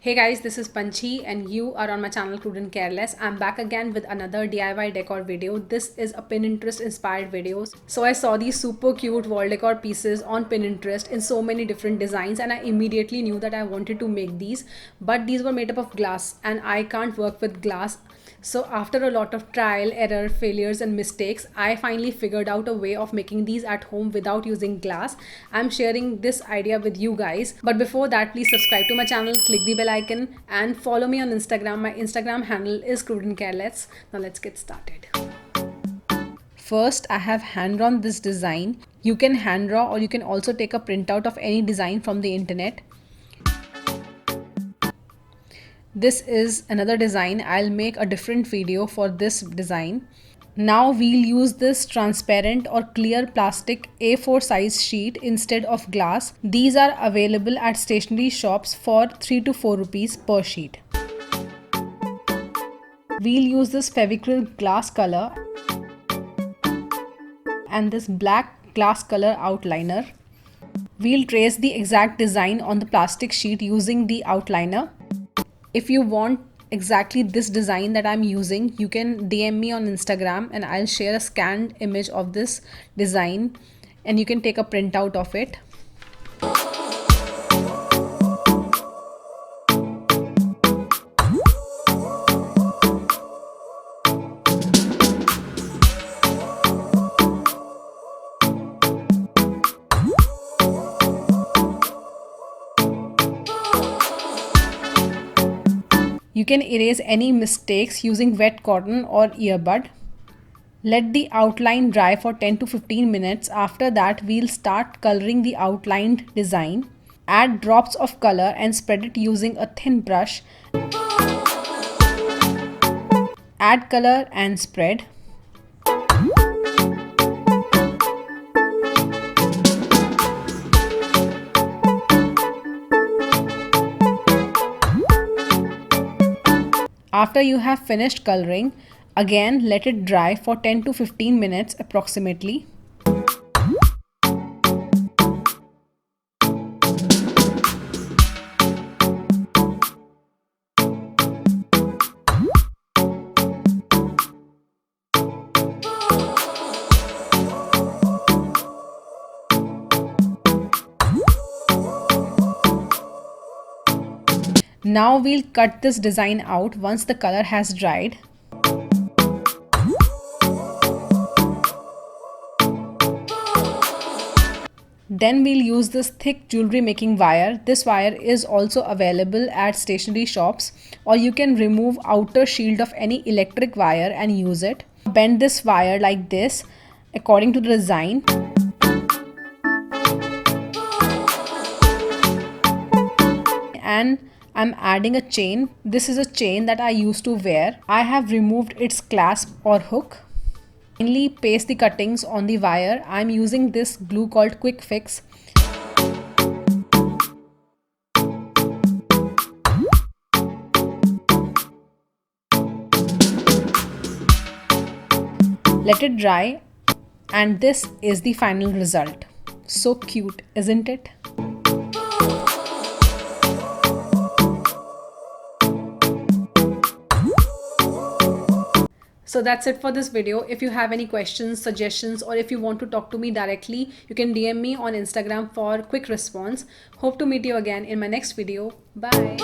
Hey guys, this is Panchi and you are on my channel Crude and Careless. I'm back again with another DIY decor video. This is a Pinterest inspired video. So I saw these super cute wall decor pieces on Pinterest in so many different designs and I immediately knew that I wanted to make these. But these were made up of glass and I can't work with glass. So after a lot of trial, error, failures and mistakes, I finally figured out a way of making these at home without using glass. I'm sharing this idea with you guys. But before that, please subscribe to my channel, click the bell icon and follow me on Instagram. My Instagram handle is Crude and Careless. Now let's get started. First, I have hand drawn this design. You can hand draw or you can also take a printout of any design from the internet. This is another design. I'll make a different video for this design. Now we'll use this transparent or clear plastic A4 size sheet instead of glass. These are available at stationery shops for 3 to 4 rupees per sheet. We'll use this Fevicryl glass color and this black glass color outliner. We'll trace the exact design on the plastic sheet using the outliner. If you want exactly this design that I'm using, you can DM me on Instagram and I'll share a scanned image of this design and you can take a printout of it. You can erase any mistakes using wet cotton or earbud. Let the outline dry for 10 to 15 minutes. After that, we'll start coloring the outlined design. Add drops of color and spread it using a thin brush. Add color and spread. After you have finished coloring, again let it dry for 10 to 15 minutes approximately. Now we'll cut this design out once the color has dried. Then we'll use this thick jewelry making wire. This wire is also available at stationery shops, or you can remove outer shield of any electric wire and use it. Bend this wire like this according to the design. And I'm adding a chain. This is a chain that I used to wear. I have removed its clasp or hook. Finally, paste the cuttings on the wire. I'm using this glue called Quick Fix. Let it dry, and this is the final result. So cute, isn't it? So that's it for this video. If you have any questions, suggestions, or if you want to talk to me directly, you can DM me on Instagram for quick response. Hope to meet you again in my next video. Bye.